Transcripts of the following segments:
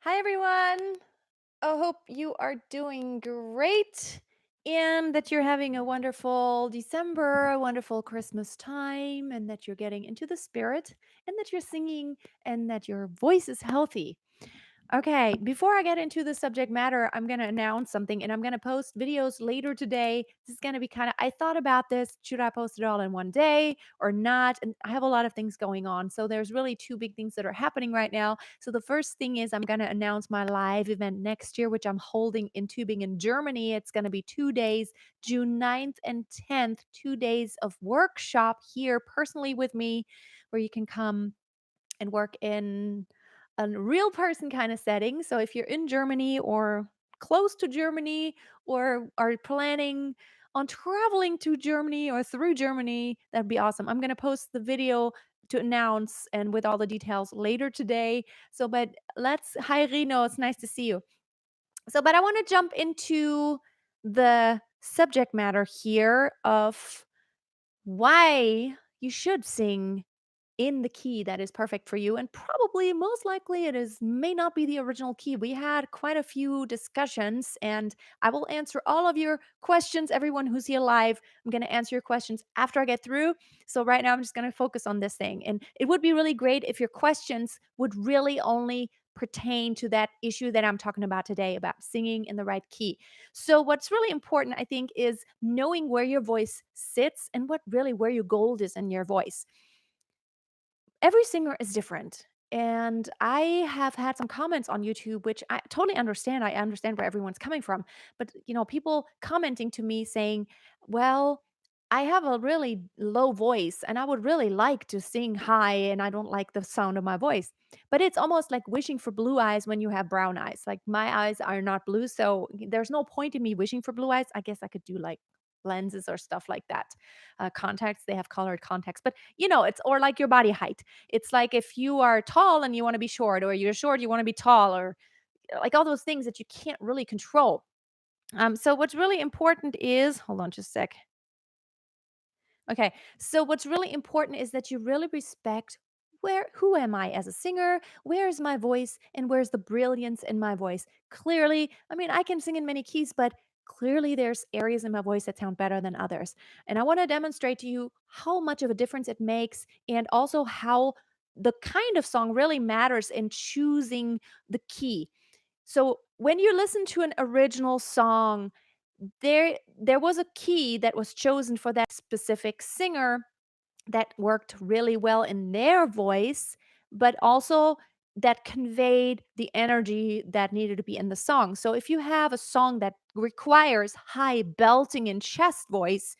Hi, everyone. I hope you are doing great and that you're having a wonderful December, a wonderful Christmas time, and that you're getting into the spirit and that you're singing and that your voice is healthy. Okay, before I get into the subject matter, I'm going to announce something and I'm going to post videos later today. This is going to be I thought about this. Should I post it all in one day or not? And I have a lot of things going on. So there's really two big things that are happening right now. So the first thing is I'm going to announce my live event next year, which I'm holding in Tübingen in Germany. It's going to be 2 days, June 9th and 10th, 2 days of workshop here personally with me, where you can come and work in a real person kind of setting. So if you're in Germany or close to Germany or are planning on traveling to Germany or through Germany, that'd be awesome. I'm going to post the video to announce and with all the details later today. But hi Rino, it's nice to see you. But I want to jump into the subject matter here of why you should sing in the key that is perfect for you, and probably most likely it is may not be the original key. We had quite a few discussions, and I will answer all of your questions. Everyone who's here live, I'm going to answer your questions after I get through. So right now I'm just going to focus on this thing, and it would be really great if your questions would really only pertain to that issue that I'm talking about today, about singing in the right key. So what's really important, I think, is knowing where your voice sits and where your gold is in your voice. Every singer is different. And I have had some comments on YouTube, which I totally understand. I understand where everyone's coming from. But, people commenting to me saying, well, I have a really low voice and I would really like to sing high and I don't like the sound of my voice. But it's almost like wishing for blue eyes when you have brown eyes. Like my eyes are not blue. So there's no point in me wishing for blue eyes. I guess I could do like lenses or stuff like that. Contacts, they have colored contacts. But, it's or like your body height. It's like if you are tall and you want to be short, or you're short, you want to be tall, or like all those things that you can't really control. So what's really important is, hold on just a sec. Okay. So what's really important is that you really respect who am I as a singer? Where is my voice and where's the brilliance in my voice? Clearly, I mean, I can sing in many keys, but clearly there's areas in my voice that sound better than others. And I want to demonstrate to you how much of a difference it makes and also how the kind of song really matters in choosing the key. So when you listen to an original song, there was a key that was chosen for that specific singer that worked really well in their voice, but also that conveyed the energy that needed to be in the song. So if you have a song that requires high belting and chest voice,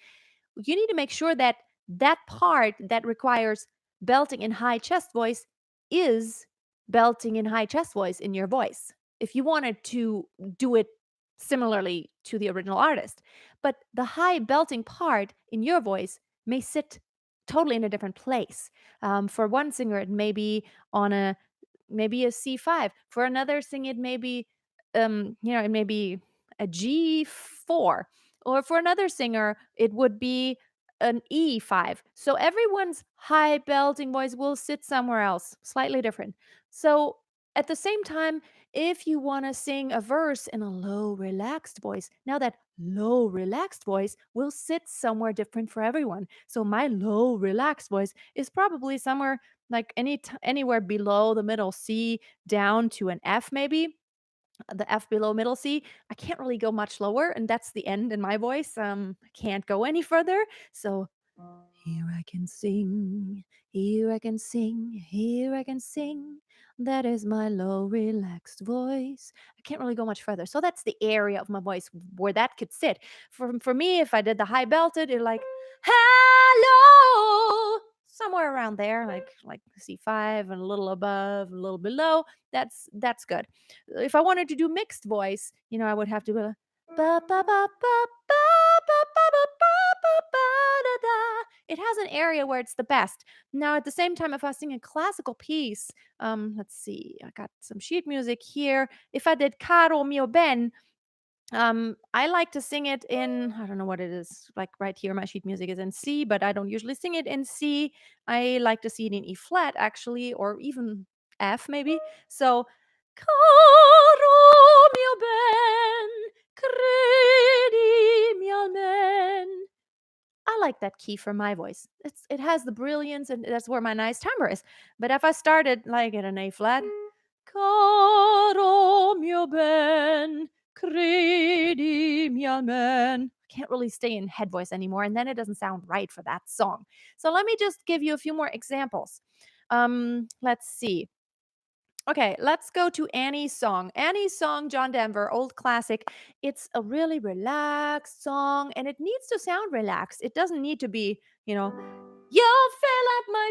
you need to make sure that that part that requires belting in high chest voice is belting in high chest voice in your voice. If you wanted to do it similarly to the original artist. But the high belting part in your voice may sit totally in a different place. For one singer, it may be on maybe a C5. For another singer, it may be, it may be a G4. Or for another singer, it would be an E5. So everyone's high belting voice will sit somewhere else, slightly different. So at the same time, if you want to sing a verse in a low, relaxed voice, now that low, relaxed voice will sit somewhere different for everyone. So my low, relaxed voice is probably somewhere like anywhere below the middle C down to an F, maybe the F below middle C. I can't really go much lower, and that's the end in my voice. I can't go any further. So here I can sing, here I can sing, here I can sing. That is my low, relaxed voice. I can't really go much further. So that's the area of my voice where that could sit. For me, if I did the high belted, it like hello, somewhere around there, like C5 and a little above, a little below. That's good. If I wanted to do mixed voice, I would have to go ba ba ba ba ba ba ba ba ba ba da da. It has an area where it's the best. Now, at the same time, if I sing a classical piece, let's see, I got some sheet music here. If I did Caro mio ben, I like to sing it in, I don't know what it is, like right here, my sheet music is in C, but I don't usually sing it in C. I like to see it in E flat, actually, or even F, maybe. So Caro mio ben, credimi almen. I like that key for my voice. It has the brilliance, and that's where my nice timbre is. But if I started like at an A flat, caro mio ben, credimi almen, I can't really stay in head voice anymore, and then it doesn't sound right for that song. So let me just give you a few more examples. Let's see. Okay, let's go to Annie's song. Annie's song, John Denver, old classic. It's a really relaxed song, and it needs to sound relaxed. It doesn't need to be, you'll fill up my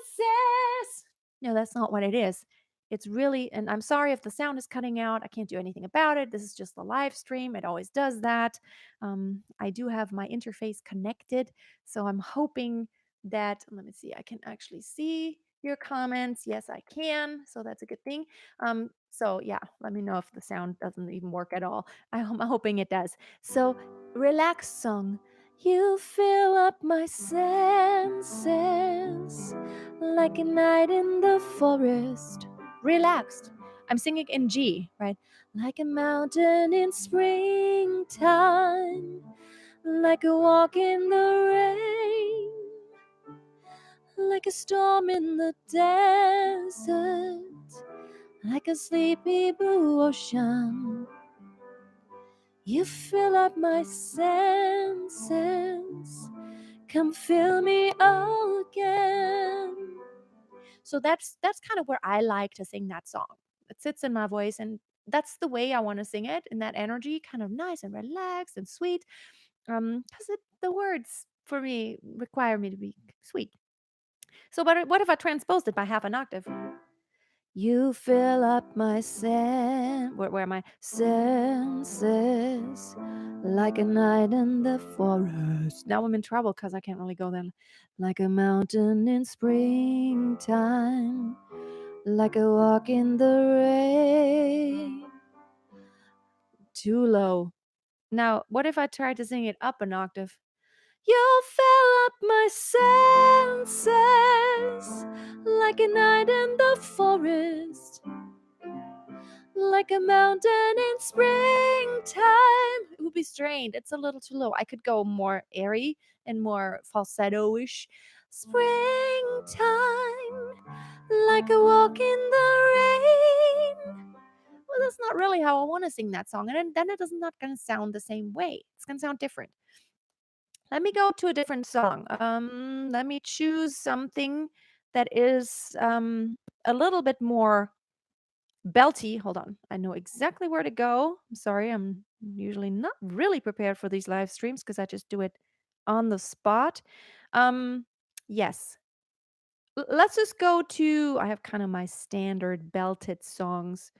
senses. No, that's not what it is. It's really, and I'm sorry if the sound is cutting out. I can't do anything about it. This is just the live stream. It always does that. I do have my interface connected, so I'm hoping that, let me see, I can actually see your comments. Yes, I can. So that's a good thing. So yeah, let me know if the sound doesn't even work at all. I'm hoping it does. So, relax song. You fill up my senses like a night in the forest. Relaxed. I'm singing in G, right? Like a mountain in springtime, like a walk in the rain, like a storm in the desert, like a sleepy blue ocean. You fill up my senses. Come fill me again. So that's kind of where I like to sing that song. It sits in my voice, and that's the way I want to sing it, in that energy, kind of nice and relaxed and sweet. Because the words for me require me to be sweet. So, but what if I transposed it by half an octave? You fill up my where my senses like a night in the forest. Now I'm in trouble because I can't really go there. Like a mountain in springtime, like a walk in the rain. Too low. Now, what if I tried to sing it up an octave? You fill up my senses like a night in the forest, like a mountain in springtime. It would be strained. It's a little too low. I could go more airy and more falsetto-ish. Springtime, like a walk in the rain. Well, that's not really how I want to sing that song. And then it is not going to sound the same way. It's going to sound different. Let me go to a different song. Let me choose something that is a little bit more belty. Hold on. I know exactly where to go. I'm sorry. I'm usually not really prepared for these live streams because I just do it on the spot. Yes. Let's just go to, I have kind of my standard belted songs.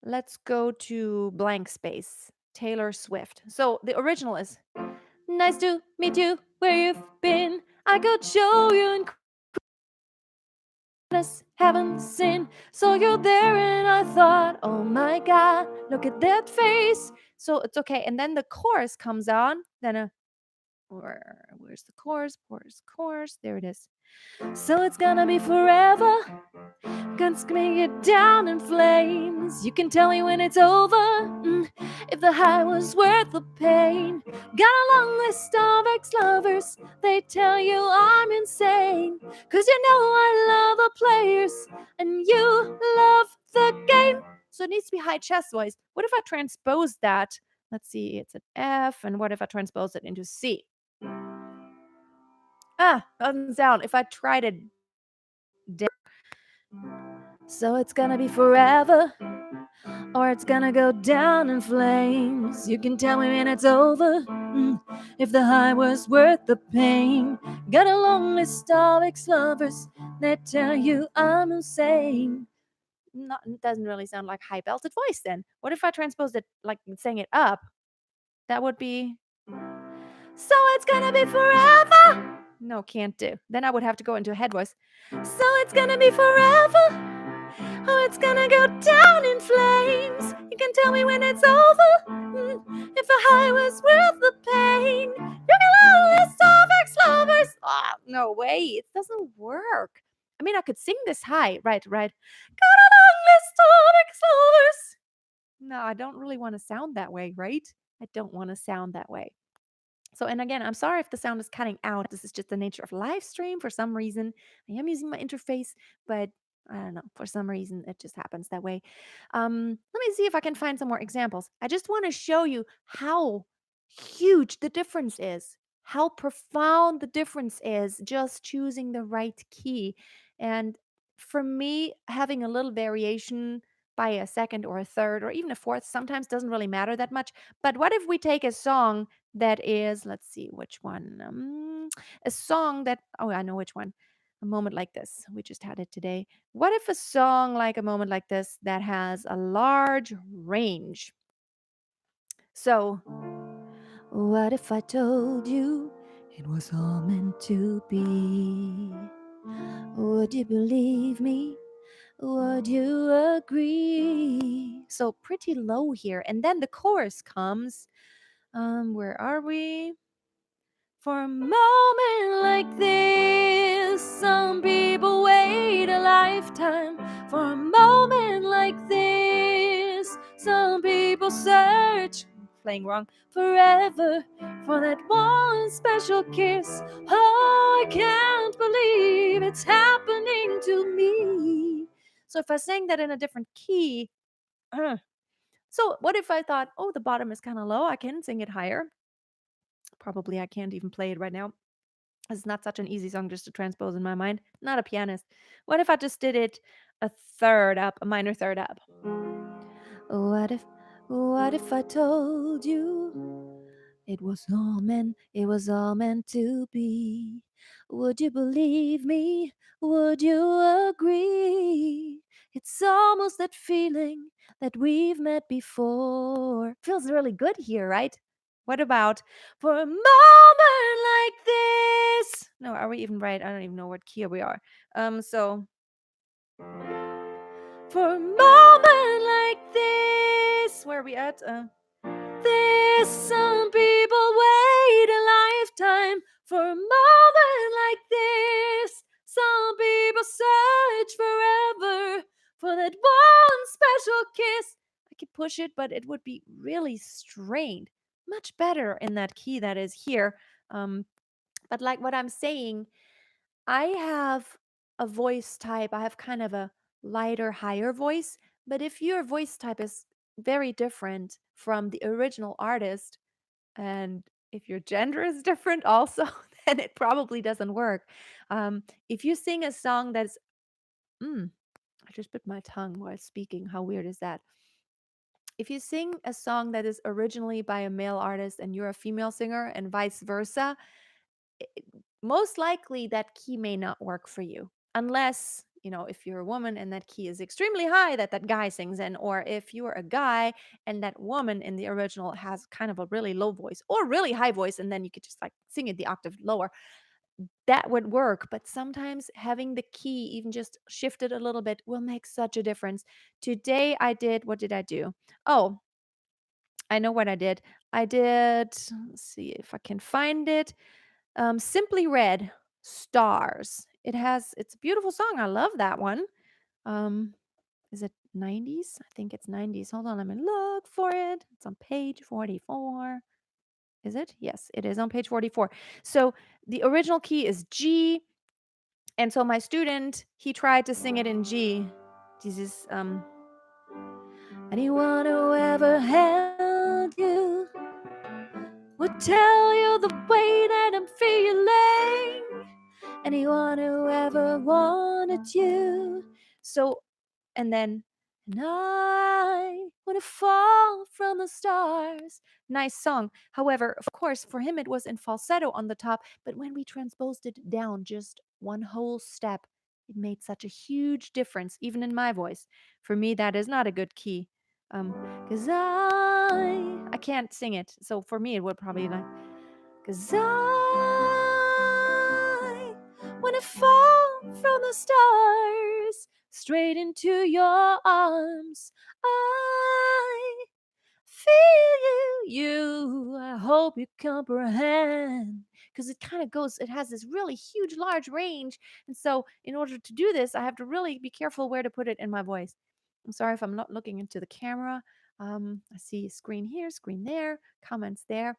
Let's go to Blank Space, Taylor Swift. So the original is nice to meet you where you've been. I could show you in haven't seen. So you're there, and I thought, oh my God, look at that face. So it's okay. And then the chorus comes on. Then where's the chorus? Chorus. There it is. So it's gonna be forever. Guns bring it down in flames. You can tell me when it's over, if the high was worth the pain. Got a long list of ex-lovers. They tell you I'm insane. 'Cause you know I love the players and you love the game. So it needs to be high chest voice. What if I transpose that? Let's see, it's an F. And what if I transpose it into C? Doesn't sound. If I tried it down. So it's gonna be forever, or it's gonna go down in flames. You can tell me when it's over, if the high was worth the pain. Got a long list of ex-lovers that tell you I'm insane. It doesn't really sound like high belted voice then. What if I transposed it, like saying it up? That would be, so it's gonna be forever. No, can't do. Then I would have to go into a head voice. So it's gonna be forever. Oh, it's gonna go down in flames. You can tell me when it's over, if a high was worth the pain. You can have a list of ex-lovers. Oh, no way. It doesn't work. I mean, I could sing this high. Right. Got a long lovers. No, I don't really want to sound that way, right? I don't want to sound that way. So, and again, I'm sorry if the sound is cutting out. This is just the nature of live stream. For some reason, I am using my interface, but I don't know. For some reason, it just happens that way. Let me see if I can find some more examples. I just want to show you how huge the difference is, how profound the difference is just choosing the right key. And for me, having a little variation by a second or a third or even a fourth sometimes doesn't really matter that much. But what if we take a song that is, let's see, which one? A song that, oh, I know which one. A Moment Like This. We just had it today. What if a song like A Moment Like This that has a large range? So, what if I told you it was all meant to be? Would you believe me? Would you agree? So, pretty low here. And then the chorus comes. Where are we? For a moment like this, some people wait a lifetime. For a moment like this, some people search, playing wrong, forever for that one special kiss. Oh, I can't believe it's happening to me. So if I sang that in a different key, so what if I thought, oh, the bottom is kind of low, I can sing it higher. Probably I can't even play it right now. It's not such an easy song just to transpose in my mind. Not a pianist. What if I just did it a third up, a minor third up? What if, what if I told you it was all meant to be? Would you believe me? Would you agree? It's almost that feeling that we've met before. Feels really good here, right? What about for a moment like this? No, are we even right? I don't even know what key we are. So for a moment like this, where are we at? This, some people wait a lifetime for a moment like this. Some people search forever for that one special kiss. I could push it, but it would be really strained. Much better in that key that is here. But like what I'm saying, I have a voice type, I have kind of a lighter, higher voice. But if your voice type is very different from the original artist, and if your gender is different also, then it probably doesn't work. If you sing a song that's, mm, I just bit my tongue while speaking. How weird is that? If you sing a song that is originally by a male artist and you're a female singer and vice versa, it- most likely that key may not work for you unless if you're a woman and that key is extremely high that guy sings in, or if you're a guy and that woman in the original has kind of a really low voice or really high voice and then you could just like sing it the octave lower, that would work. But sometimes having the key even just shifted a little bit will make such a difference. Today I did, what did I do? Oh, I know what I did. I did, let's see if I can find it. Simply Red, Stars. It's a beautiful song. I love that one. Um, is it 90s? I think it's 90s. Hold on, let me look for it. It's on page 44. Is it? Yes, it is on page 44. So the original key is G. And so my student, he tried to sing it in G. Dieses, anyone who ever held you would tell you the way that I'm feeling. Anyone who ever wanted you. So, and then, and I want to fall from the stars. Nice song. However, of course, for him it was in falsetto on the top, but when we transposed it down just one whole step, it made such a huge difference, even in my voice. For me, that is not a good key. Cause I can't sing it. So for me, it would probably like, cause I wanna fall from the stars straight into your arms. I feel you. I hope you comprehend. Because it kind of goes, it has this really huge, large range. And so, in order to do this, I have to really be careful where to put it in my voice. I'm sorry if I'm not looking into the camera. I see screen here, screen there, comments there,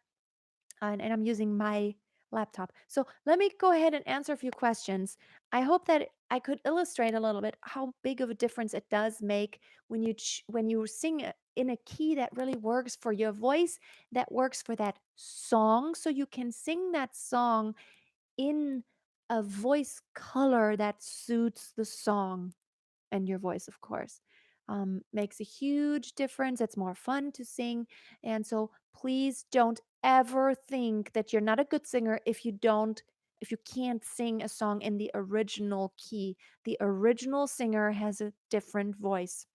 and I'm using my laptop. So let me go ahead and answer a few questions. I hope that I could illustrate a little bit how big of a difference it does make when when you sing in a key that really works for your voice, that works for that song, so you can sing that song in a voice color that suits the song and your voice, of course. Makes a huge difference. It's more fun to sing. And so please don't ever think that you're not a good singer if you can't sing a song in the original key. The original singer has a different voice.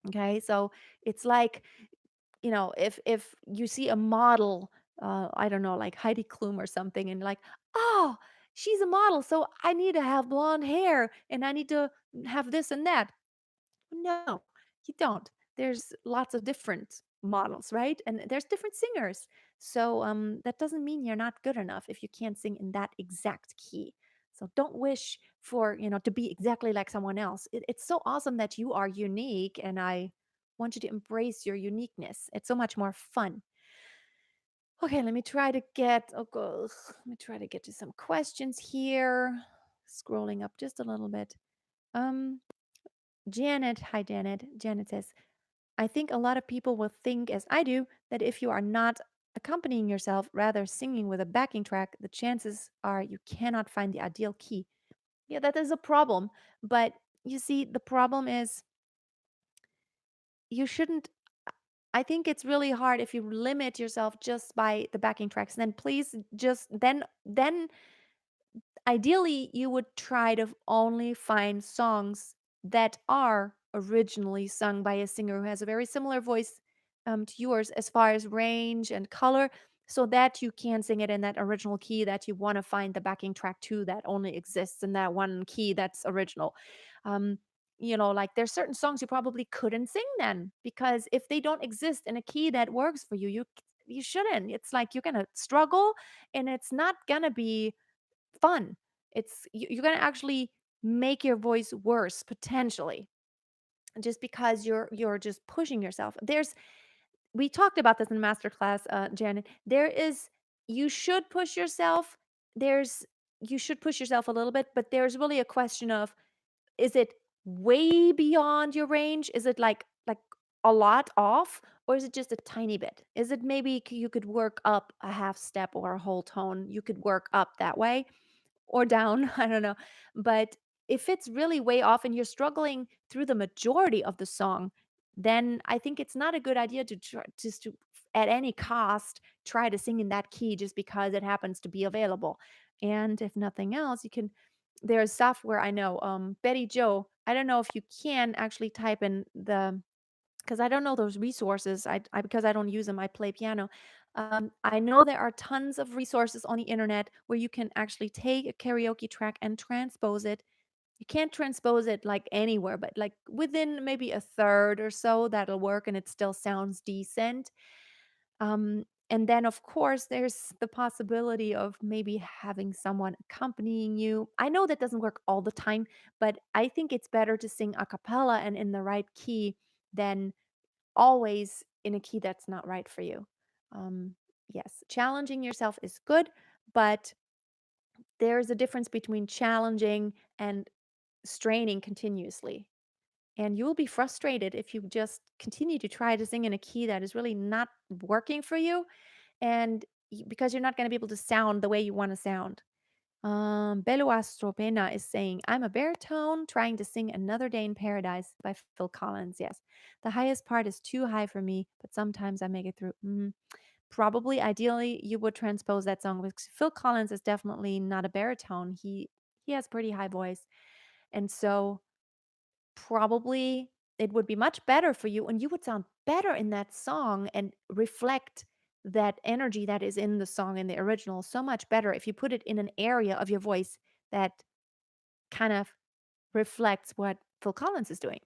Okay. So it's like, if you see a model, I don't know, like Heidi Klum or something, and like, oh, she's a model, so I need to have blonde hair and I need to have this and that. No, you don't. There's lots of different models, right? And there's different singers. So that doesn't mean you're not good enough if you can't sing in that exact key. So don't wish for, to be exactly like someone else. It's so awesome that you are unique, and I want you to embrace your uniqueness. It's so much more fun. Okay, let me try to get let me try to get to some questions here. Scrolling up just a little bit. Um Janet, hi Janet. Janet says, I think a lot of people will think, as I do, that if you are not accompanying yourself, rather singing with a backing track, the chances are you cannot find the ideal key. Yeah, that is a problem. But you see, the problem is you shouldn't. I think it's really hard if you limit yourself just by the backing tracks. Then please just then ideally, you would try to only find songs that are originally sung by a singer who has a very similar voice to yours as far as range and color, so that you can sing it in that original key that you want to find the backing track to that only exists in that one key that's original. Um, like there's certain songs you probably couldn't sing then, because if they don't exist in a key that works for you, you shouldn't. It's like you're gonna struggle, and it's not gonna be fun. You're going to actually make your voice worse potentially, just because you're just pushing yourself. We talked about this in masterclass, Janet. You should push yourself. There's you should push yourself a little bit, but there's really a question of, is it way beyond your range? Is it like a lot off, or is it just a tiny bit? Is it maybe you could work up a half step or a whole tone? You could work up that way or down, I don't know. But if it's really way off and you're struggling through the majority of the song, then I think it's not a good idea to try just to at any cost try to sing in that key just because it happens to be available. And if nothing else, there's software I know, Betty Joe. I don't know if you can actually type in the because I don't know those resources. Because I don't use them, I play piano. I know there are tons of resources on the internet where you can actually take a karaoke track and transpose it. You can't transpose it like anywhere, but like within maybe a third or so, that'll work and it still sounds decent. And then, of course, there's the possibility of maybe having someone accompanying you. I know that doesn't work all the time, but I think it's better to sing a cappella and in the right key than always in a key that's not right for you. Yes, challenging yourself is good, but there's a difference between challenging and straining continuously. And you will be frustrated if you just continue to try to sing in a key that is really not working for you, and because you're not going to be able to sound the way you want to sound. Belo Astropena is saying, I'm a baritone trying to sing Another Day in Paradise by Phil Collins. Yes. The highest part is too high for me, but sometimes I make it through. Probably, ideally, you would transpose that song because Phil Collins is definitely not a baritone. He has pretty high voice. And so probably it would be much better for you and you would sound better in that song and reflect that energy that is in the song in the original so much better if you put it in an area of your voice that kind of reflects what Phil Collins is doing.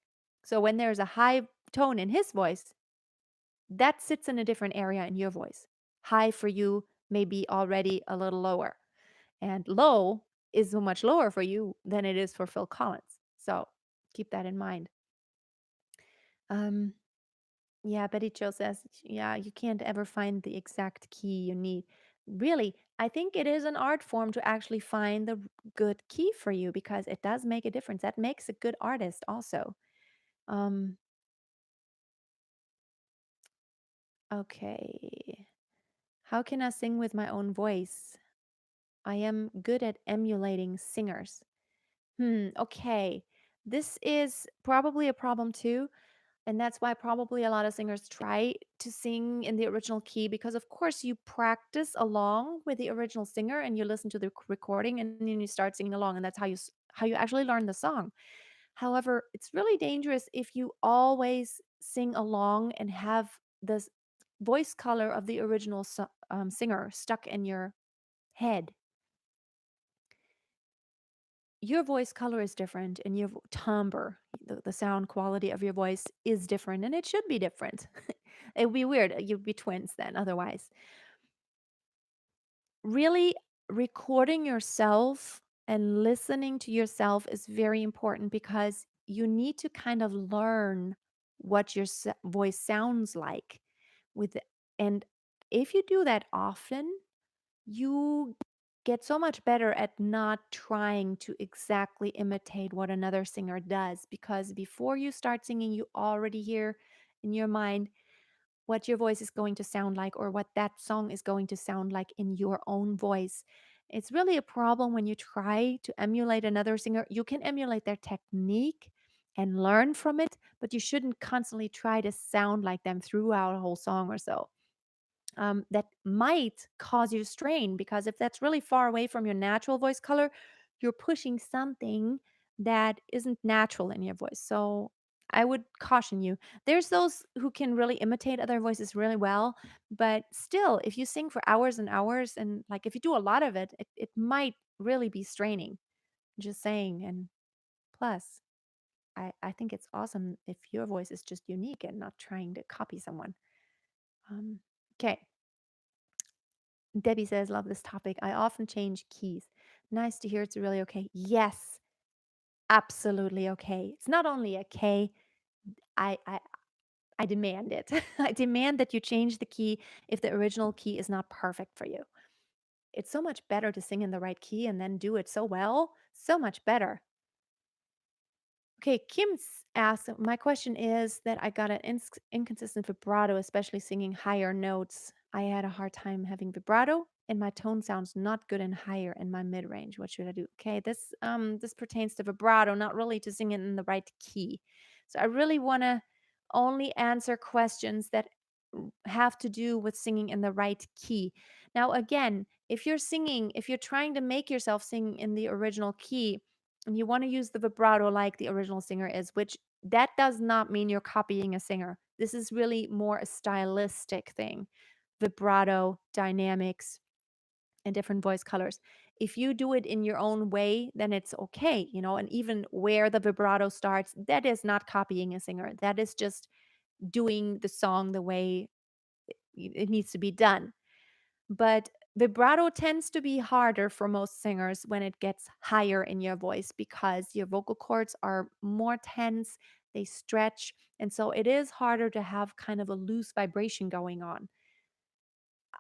So when there's a high tone in his voice, that sits in a different area in your voice. High for you may be already a little lower, and low is so much lower for you than it is for Phil Collins. So keep that in mind. Um, yeah, Betty Joe says, yeah, you can't ever find the exact key you need. Really, I think it is an art form to actually find the good key for you because it does make a difference. That makes a good artist also. Um, okay. How can I sing with my own voice? I am good at emulating singers. Okay. This is probably a problem too. And that's why probably a lot of singers try to sing in the original key because, of course, you practice along with the original singer and you listen to the recording and then you start singing along. And that's how you actually learn the song. However, it's really dangerous if you always sing along and have this voice color of the original singer stuck in your head. Your voice color is different and your timbre, the sound quality of your voice is different and it should be different. It would be weird. You'd be twins then otherwise. Really recording yourself and listening to yourself is very important because you need to kind of learn what your voice sounds like with and if you do that often, you get so much better at not trying to exactly imitate what another singer does because before you start singing, you already hear in your mind what your voice is going to sound like or what that song is going to sound like in your own voice. It's really a problem when you try to emulate another singer. You can emulate their technique and learn from it, but you shouldn't constantly try to sound like them throughout a whole song or so. That might cause you to strain because if that's really far away from your natural voice color, you're pushing something that isn't natural in your voice. So I would caution you. There's those who can really imitate other voices really well, but still, if you sing for hours and hours, and like if you do a lot of it, it might really be straining. Just saying. And plus, I think it's awesome if your voice is just unique and not trying to copy someone. Um, okay. Debbie says, love this topic. I often change keys. Nice to hear it's really okay. Yes, absolutely okay. It's not only okay, I I, I demand it. I demand that you change the key if the original key is not perfect for you. It's so much better to sing in the right key and then do it so well. So much better. Okay, Kim's asked, my question is that I got an inconsistent vibrato, especially singing higher notes. I had a hard time having vibrato, and my tone sounds not good in higher in my mid range. What should I do? Okay, this pertains to vibrato, not really to sing it in the right key. So I really want to only answer questions that have to do with singing in the right key. Now, again, if you're trying to make yourself sing in the original key, and you want to use the vibrato like the original singer is, which that does not mean you're copying a singer. This is really more a stylistic thing. Vibrato, dynamics, and different voice colors. If you do it in your own way, then it's okay, and even where the vibrato starts, that is not copying a singer. That is just doing the song the way it needs to be done. But vibrato tends to be harder for most singers when it gets higher in your voice because your vocal cords are more tense, they stretch, and so it is harder to have kind of a loose vibration going on.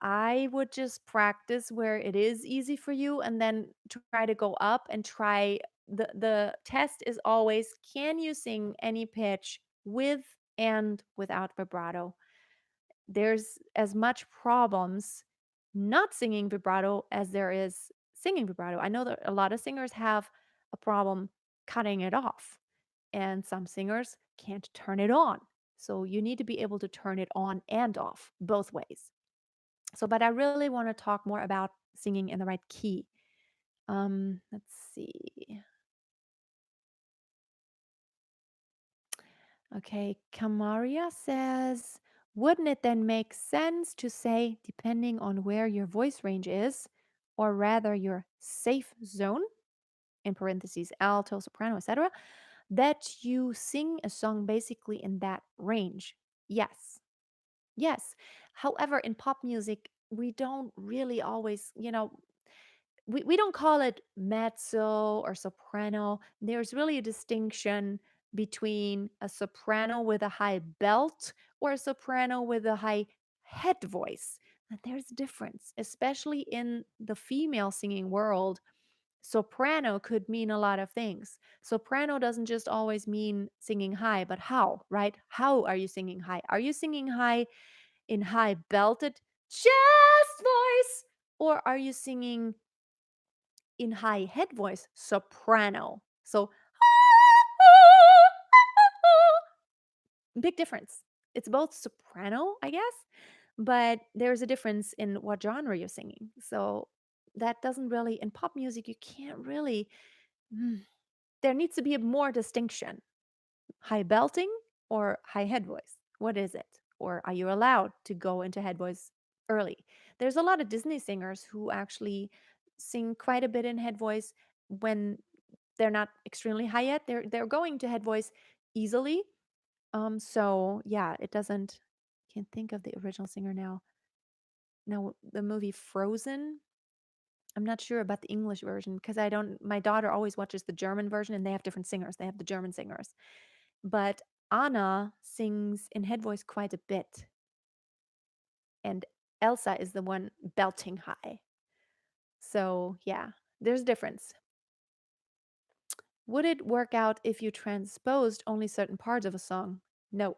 I would just practice where it is easy for you and then try to go up and try the test is always can you sing any pitch with and without vibrato? There's as much problems not singing vibrato as there is singing vibrato. I know that a lot of singers have a problem cutting it off, and some singers can't turn it on. So you need to be able to turn it on and off both ways. So, but I really want to talk more about singing in the right key. Let's see. Okay, Kamaria says, wouldn't it then make sense to say, depending on where your voice range is, or rather your safe zone, in parentheses, alto, soprano, etc., that you sing a song basically in that range? Yes. Yes. However, in pop music, we don't really always, we don't call it mezzo or soprano. There's really a distinction between a soprano with a high belt or a soprano with a high head voice. And there's a difference, especially in the female singing world. Soprano could mean a lot of things. Soprano doesn't just always mean singing high, but how, right? How are you singing high? Are you singing high in high belted chest voice? Or are you singing in high head voice, soprano? So, big difference. It's both soprano, I guess, but there's a difference in what genre you're singing. So, that doesn't really, in pop music, you can't really, mm, there needs to be a more distinction. High belting or high head voice? What is it? Or are you allowed to go into head voice early? There's a lot of Disney singers who actually sing quite a bit in head voice when they're not extremely high yet. They're going to head voice easily. So yeah, it doesn't. Can't think of the original singer now. Now the movie Frozen. I'm not sure about the English version because I don't. My daughter always watches the German version, and they have different singers. They have the German singers, but Anna sings in head voice quite a bit, and Elsa is the one belting high. So, yeah, there's a difference. Would it work out if you transposed only certain parts of a song? No.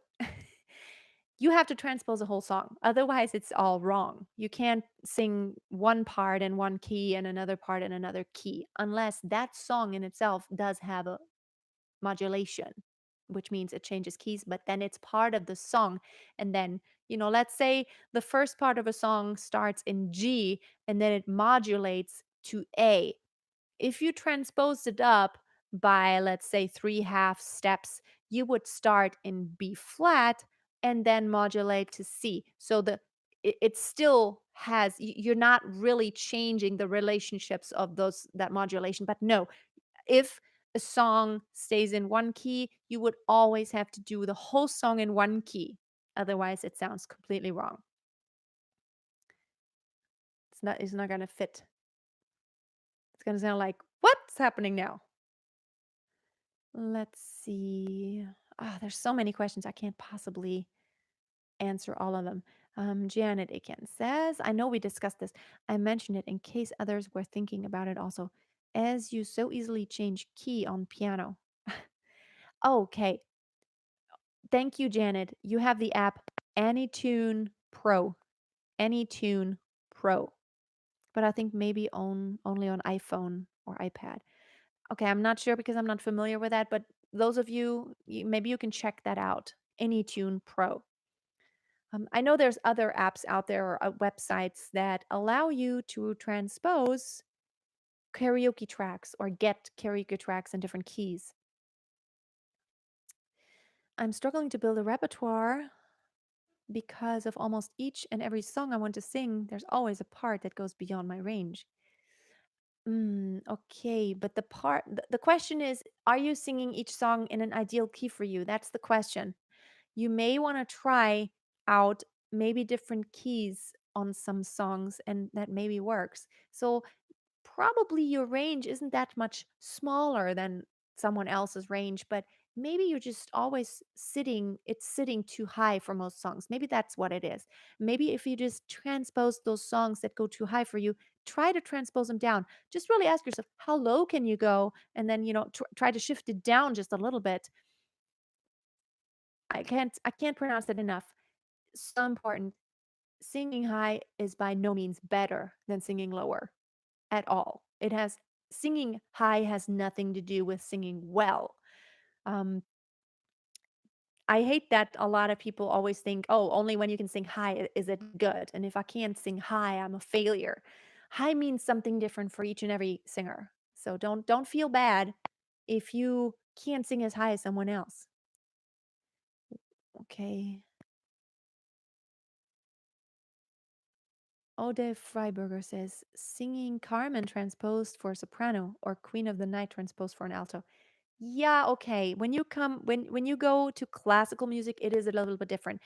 You have to transpose a whole song. Otherwise, it's all wrong. You can't sing one part in one key and another part in another key unless that song in itself does have a modulation, which means it changes keys, but then it's part of the song. And then, let's say the first part of a song starts in G and then it modulates to A. If you transposed it up by, let's say, 3/2 steps, you would start in B flat and then modulate to C. So it still has, you're not really changing the relationships of those, that modulation. But no, if a song stays in one key, you would always have to do the whole song in one key. Otherwise, it sounds completely wrong. It's not going to fit. It's going to sound like, what's happening now? Let's see. There's so many questions. I can't possibly answer all of them. Janet Aiken says, I know we discussed this. I mentioned it in case others were thinking about it also. As you so easily change key on piano. Okay. Thank you, Janet. You have the app AnyTune Pro. AnyTune Pro. But I think maybe only on iPhone or iPad. Okay, I'm not sure because I'm not familiar with that, but those of you, maybe you can check that out. AnyTune Pro. I know there's other apps out there or websites that allow you to transpose karaoke tracks or get karaoke tracks in different keys. I'm struggling to build a repertoire because of almost each and every song I want to sing, there's always a part that goes beyond my range. Okay, but the question is, are you singing each song in an ideal key for you? That's the question. You may want to try out maybe different keys on some songs, and that maybe works. So probably your range isn't that much smaller than someone else's range, but maybe you're just always sitting too high for most songs. Maybe that's what it is. Maybe if you just transpose those songs that go too high for you, try to transpose them down. Just really ask yourself, how low can you go? And then, try to shift it down just a little bit. I can't pronounce it enough. So important. Singing high is by no means better than singing lower at all. Singing high has nothing to do with singing well. Um, I hate that a lot of people always think, oh, only when you can sing high is it good. And if I can't sing high, I'm a failure. High means something different for each and every singer. So don't feel bad if you can't sing as high as someone else. Okay. Ode Freiberger says, singing Carmen transposed for soprano or Queen of the Night transposed for an alto. Yeah, okay. When you go to classical music, it is a little bit different.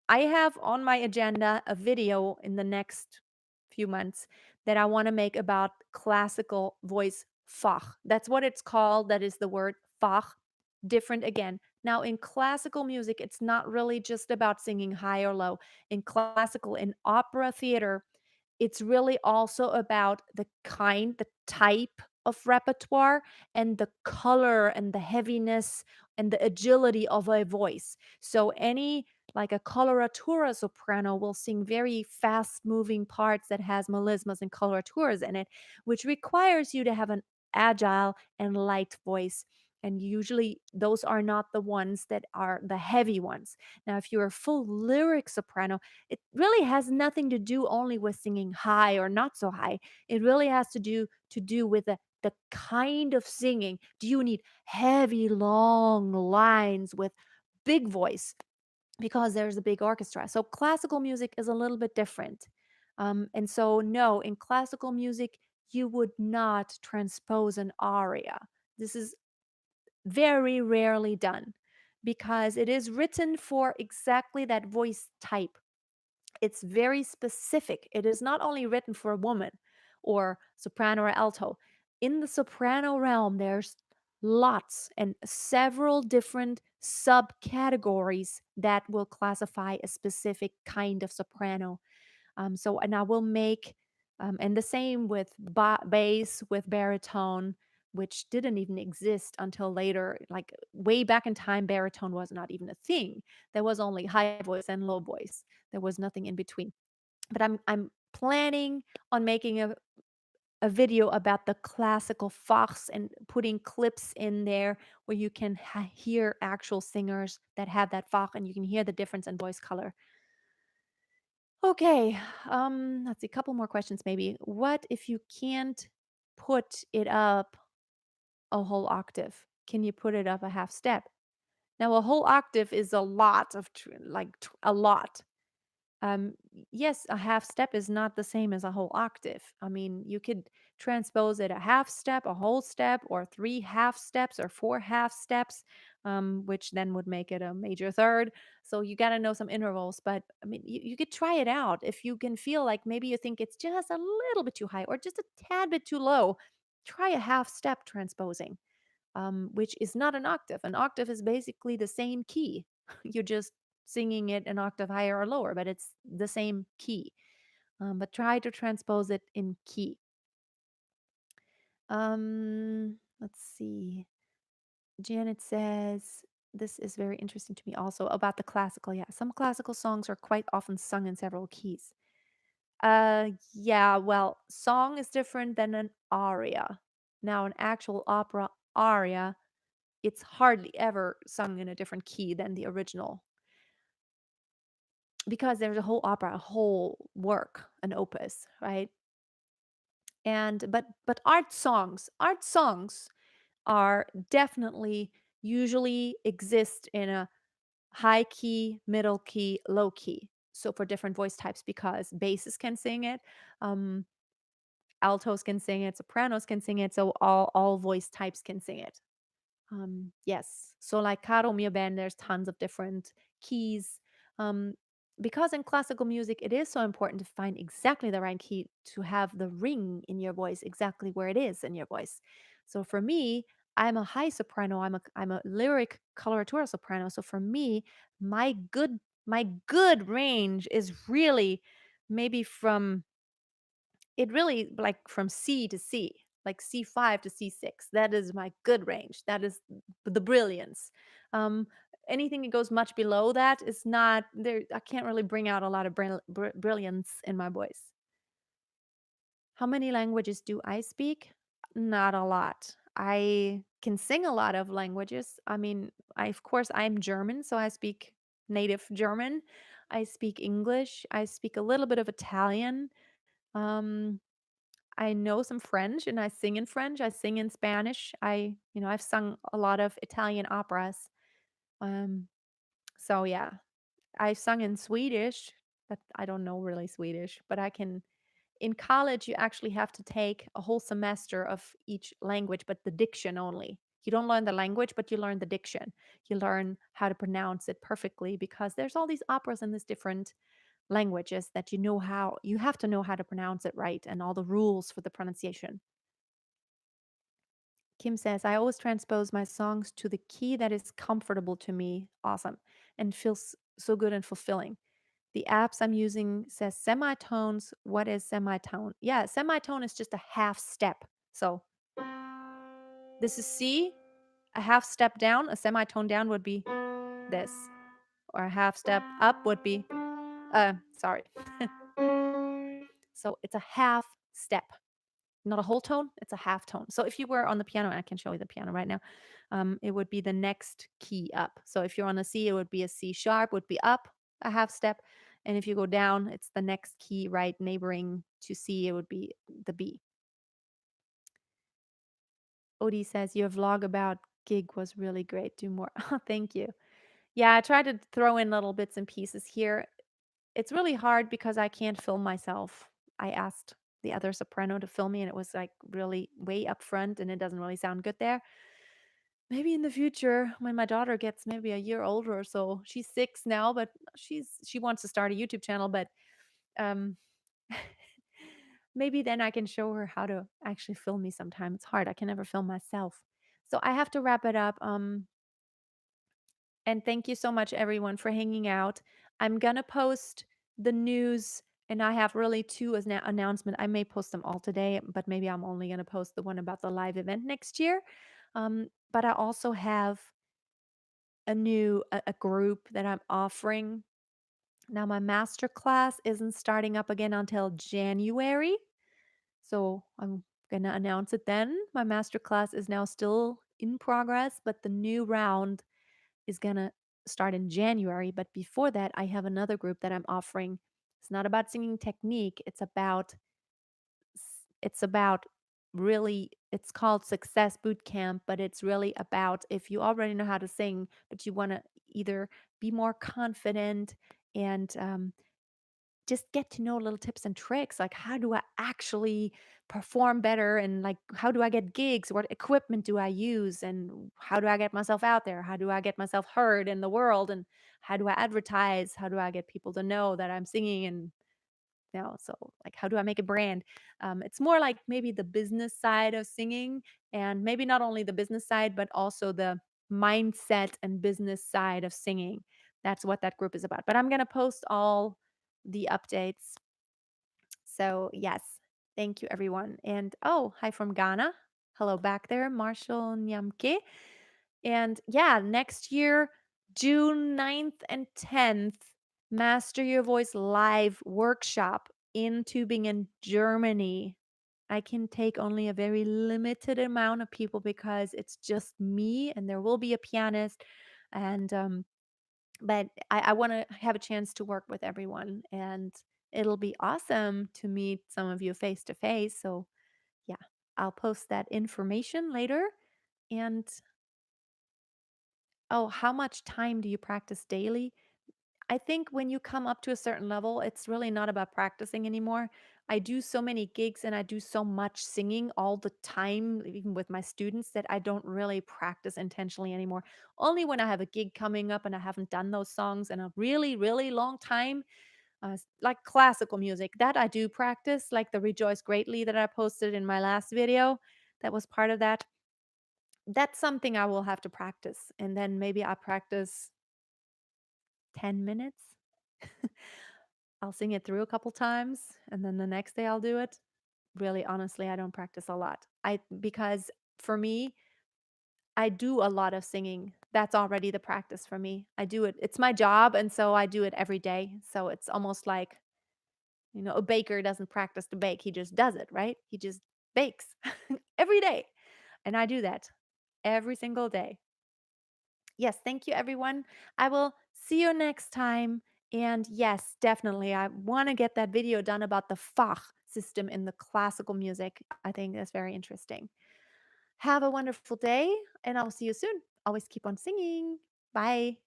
I have on my agenda a video in the next few months that I want to make about classical voice Fach. That's what it's called. That is the word Fach. different again. Now, in classical music, it's not really just about singing high or low. In classical, in opera theater, it's really also about the type of repertoire and the color and the heaviness and the agility of a voice. So, any like a coloratura soprano will sing very fast moving parts that has melismas and coloraturas in it, which requires you to have an agile and light voice. And usually those are not the ones that are the heavy ones. Now, if you're a full lyric soprano, it really has nothing to do only with singing high or not so high. It really has to do with the kind of singing. Do you need heavy, long lines with big voice? Because there's a big orchestra. So classical music is a little bit different. And so, no, in classical music, you would not transpose an aria. This is very rarely done because it is written for exactly that voice type. It's very specific. It is not only written for a woman or soprano or alto. In the soprano realm, there's lots and several different subcategories that will classify a specific kind of soprano. And I will make, and the same with bass, with baritone, which didn't even exist until later. Like way back in time, baritone was not even a thing. There was only high voice and low voice. There was nothing in between. But I'm planning on making a video about the classical Fachs and putting clips in there where you can hear actual singers that have that Fach and you can hear the difference in voice color. Okay, let's see, a couple more questions maybe. What if you can't put it up a whole octave? Can you put it up a half step? Now, a whole octave is a lot of a lot. Yes, a half step is not the same as a whole octave. I mean, you could transpose it a half step, a whole step, or three half steps, or four half steps, which then would make it a major third. So you got to know some intervals. But I mean, you could try it out if you can feel like maybe you think it's just a little bit too high or just a tad bit too low. Try a half step transposing, which is not an octave. An octave is basically the same key. You're just singing it an octave higher or lower, but it's the same key. But try to transpose it in key. Let's see. Janet says, this is very interesting to me also about the classical. Yeah, some classical songs are quite often sung in several keys. Yeah, well, song is different than an aria. Now, an actual opera aria, it's hardly ever sung in a different key than the original because there's a whole opera, a whole work, an opus, right? And but art songs are definitely usually exist in a high key, middle key, low key. So for different voice types, because basses can sing it, um, altos can sing it, sopranos can sing it, so all voice types can sing it. Yes. So like Caro Mio Band, there's tons of different keys. Um, because in classical music, it is so important to find exactly the right key to have the ring in your voice exactly where it is in your voice. So for me, I'm a high soprano. I'm a lyric coloratura soprano. So for me, my good range is really maybe from it really like from C to C, like C5 to C6. That is my good range. That is the brilliance. Um, Anything that goes much below that is not there. I can't really bring out a lot of brilliance in my voice. How many languages do I speak? Not a lot. I can sing a lot of languages. I mean, of course, I'm German, so I speak native German. I speak English. I speak a little bit of Italian. Um, I know some French and I sing in French. I sing in Spanish. I've sung a lot of Italian operas. Um, so yeah, I've sung in Swedish, but I don't know really Swedish, but I can. In college, you actually have to take a whole semester of each language, but the diction only. You don't learn the language, but you learn the diction. You learn how to pronounce it perfectly because there's all these operas in these different languages that you have to know how to pronounce it right and all the rules for the pronunciation. Kim says, I always transpose my songs to the key that is comfortable to me. Awesome. And feels so good and fulfilling. The apps I'm using says semitones. What is semitone? Yeah, semitone is just a half step. So this is C. A half step down, a semitone down would be this. Or a half step up would be, sorry. So it's a half step, not a whole tone, it's a half tone. So if you were on the piano, I can show you the piano right now, it would be the next key up. So if you're on a C, it would be a C sharp, would be up a half step. And if you go down, it's the next key right neighboring to C, it would be the B. Odie says, your vlog about gig was really great. Do more. Oh, thank you. Yeah, I tried to throw in little bits and pieces here. It's really hard because I can't film myself. I asked the other soprano to film me, and it was like really way up front, and it doesn't really sound good there. Maybe in the future, when my daughter gets maybe a year older or so, she's 6 now, but she wants to start a YouTube channel, but um, maybe then I can show her how to actually film me sometime. It's hard. I can never film myself. So I have to wrap it up. And thank you so much, everyone, for hanging out. I'm going to post the news, and I have really two announcements. I may post them all today, but maybe I'm only going to post the one about the live event next year. But I also have a group that I'm offering. Now, my master class isn't starting up again until January. So I'm going to announce it then. My master class is now still in progress, but the new round is going to start in January. But before that, I have another group that I'm offering. It's not about singing technique, it's about really, it's called Success Boot Camp, but it's really about if you already know how to sing, but you want to either be more confident and just get to know little tips and tricks, like how do I actually perform better, and like how do I get gigs, what equipment do I use, and how do I get myself out there, how do I get myself heard in the world, and how do I advertise, how do I get people to know that I'm singing, and so like how do I make a brand. It's more like maybe the business side of singing, and maybe not only the business side but also the mindset and business side of singing. That's what that group is about, but I'm going to post all the updates. So yes, thank you everyone. And oh, hi from Ghana. Hello back there, Marshall Nyamke. And yeah, next year, June 9th and 10th, Master Your Voice live workshop in Tübingen, Germany. I can take only a very limited amount of people because it's just me, and there will be a pianist. And but I want to have a chance to work with everyone, and it'll be awesome to meet some of you face to face. So yeah, I'll post that information later. And oh, how much time do you practice daily? I think when you come up to a certain level, it's really not about practicing anymore. I do so many gigs and I do so much singing all the time, even with my students, that I don't really practice intentionally anymore. Only when I have a gig coming up and I haven't done those songs in a really, really long time, like classical music, that I do practice, like the Rejoice Greatly that I posted in my last video. That was part of that. That's something I will have to practice. And then maybe I practice 10 minutes. I'll sing it through a couple times, and then the next day I'll do it. Really, honestly, I don't practice a lot. Because for me, I do a lot of singing. That's already the practice for me. I do it. It's my job, and so I do it every day. So it's almost like, a baker doesn't practice to bake. He just does it, right? He just bakes every day. And I do that every single day. Yes, thank you, everyone. I will see you next time. And yes, definitely, I want to get that video done about the Fach system in the classical music. I think that's very interesting. Have a wonderful day, and I'll see you soon. Always keep on singing. Bye.